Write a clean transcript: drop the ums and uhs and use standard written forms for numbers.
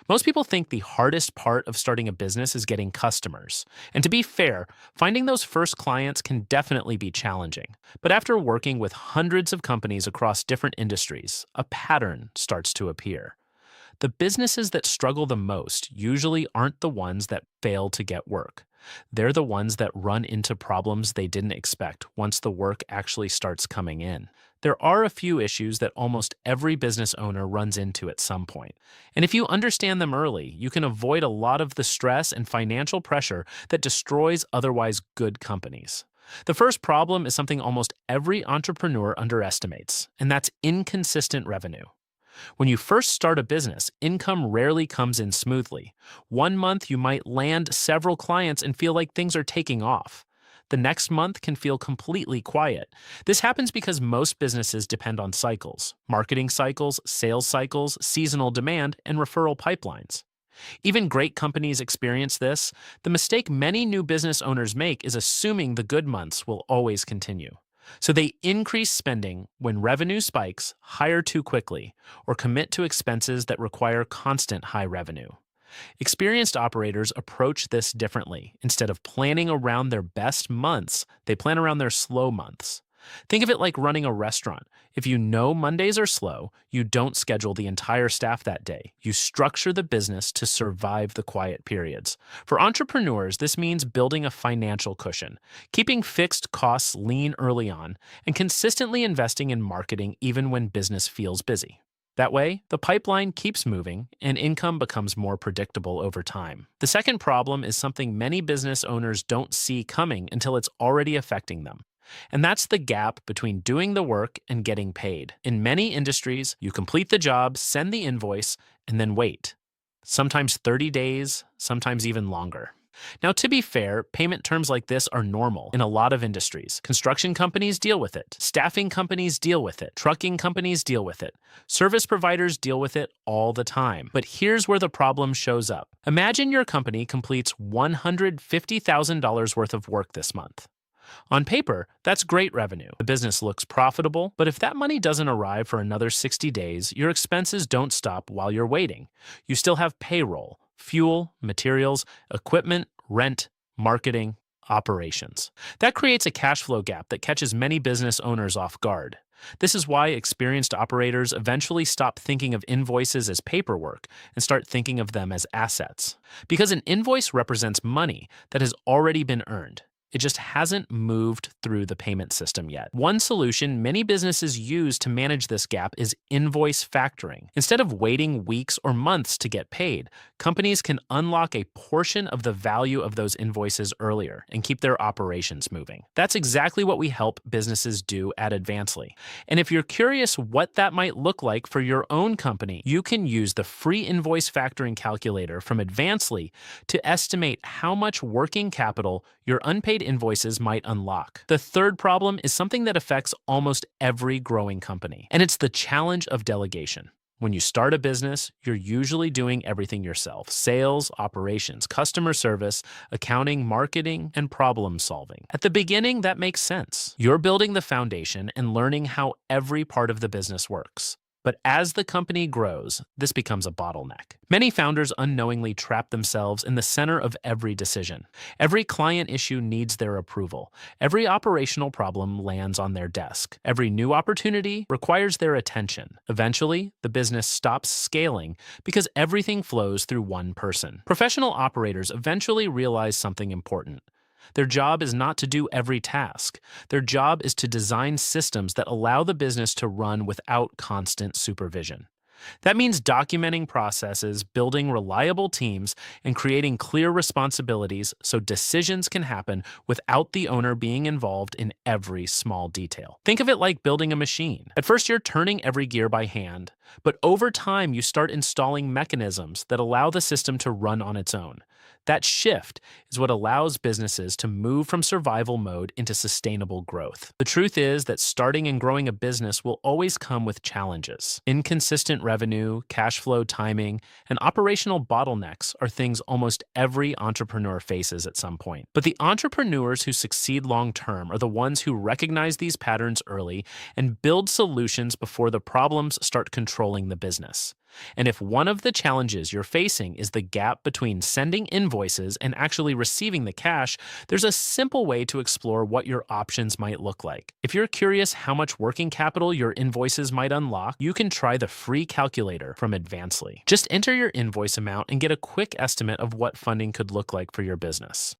Most people think the hardest part of starting a business is getting customers. And to be fair, finding those first clients can definitely be challenging. But after working with hundreds of companies across different industries, a pattern starts to appear. The businesses that struggle the most usually aren't the ones that fail to get work. They're the ones that run into problems they didn't expect once the work actually starts coming in. There are a few issues that almost every business owner runs into at some point. And if you understand them early, you can avoid a lot of the stress and financial pressure that destroys otherwise good companies. The first problem is something almost every entrepreneur underestimates, and that's inconsistent revenue. When you first start a business, income rarely comes in smoothly. One month you might land several clients and feel like things are taking off. The next month can feel completely quiet. This happens because most businesses depend on cycles: marketing cycles, sales cycles, seasonal demand, and referral pipelines. Even great companies experience this. The mistake many new business owners make is assuming the good months will always continue. So they increase spending when revenue spikes, hire too quickly, or commit to expenses that require constant high revenue. Experienced operators approach this differently. Instead of planning around their best months, they plan around their slow months. Think of it like running a restaurant. If you know Mondays are slow, you don't schedule the entire staff that day. You structure the business to survive the quiet periods. For entrepreneurs, this means building a financial cushion, keeping fixed costs lean early on, and consistently investing in marketing even when business feels busy. That way, the pipeline keeps moving and income becomes more predictable over time. The second problem is something many business owners don't see coming until it's already affecting them. And that's the gap between doing the work and getting paid. In many industries, you complete the job, send the invoice, and then wait. Sometimes 30 days, sometimes even longer. Now, to be fair, payment terms like this are normal in a lot of industries. Construction companies deal with it. Staffing companies deal with it. Trucking companies deal with it. Service providers deal with it all the time. But here's where the problem shows up. Imagine your company completes $150,000 worth of work this month. On paper, that's great revenue. The business looks profitable, but if that money doesn't arrive for another 60 days, your expenses don't stop while you're waiting. You still have payroll, fuel, materials, equipment, rent, marketing, operations. That creates a cash flow gap that catches many business owners off guard. This is why experienced operators eventually stop thinking of invoices as paperwork and start thinking of them as assets. Because an invoice represents money that has already been earned. It just hasn't moved through the payment system yet. One solution many businesses use to manage this gap is invoice factoring. Instead of waiting weeks or months to get paid, companies can unlock a portion of the value of those invoices earlier and keep their operations moving. That's exactly what we help businesses do at Advancely. And if you're curious what that might look like for your own company, you can use the free invoice factoring calculator from Advancely to estimate how much working capital your unpaid invoices might unlock. The third problem is something that affects almost every growing company, and it's the challenge of delegation. When you start a business, you're usually doing everything yourself: sales, operations, customer service, accounting, marketing, and problem solving. At the beginning, that makes sense. You're building the foundation and learning how every part of the business works. But as the company grows, this becomes a bottleneck. Many founders unknowingly trap themselves in the center of every decision. Every client issue needs their approval. Every operational problem lands on their desk. Every new opportunity requires their attention. Eventually, the business stops scaling because everything flows through one person. Professional operators eventually realize something important. Their job is not to do every task. Their job is to design systems that allow the business to run without constant supervision. That means documenting processes, building reliable teams, and creating clear responsibilities so decisions can happen without the owner being involved in every small detail. Think of it like building a machine. At first, you're turning every gear by hand, but over time, you start installing mechanisms that allow the system to run on its own. That shift is what allows businesses to move from survival mode into sustainable growth. The truth is that starting and growing a business will always come with challenges. Inconsistent revenue, cash flow timing, and operational bottlenecks are things almost every entrepreneur faces at some point. But the entrepreneurs who succeed long-term are the ones who recognize these patterns early and build solutions before the problems start controlling the business. And if one of the challenges you're facing is the gap between sending invoices and actually receiving the cash, there's a simple way to explore what your options might look like. If you're curious how much working capital your invoices might unlock, you can try the free calculator from Advancely. Just enter your invoice amount and get a quick estimate of what funding could look like for your business.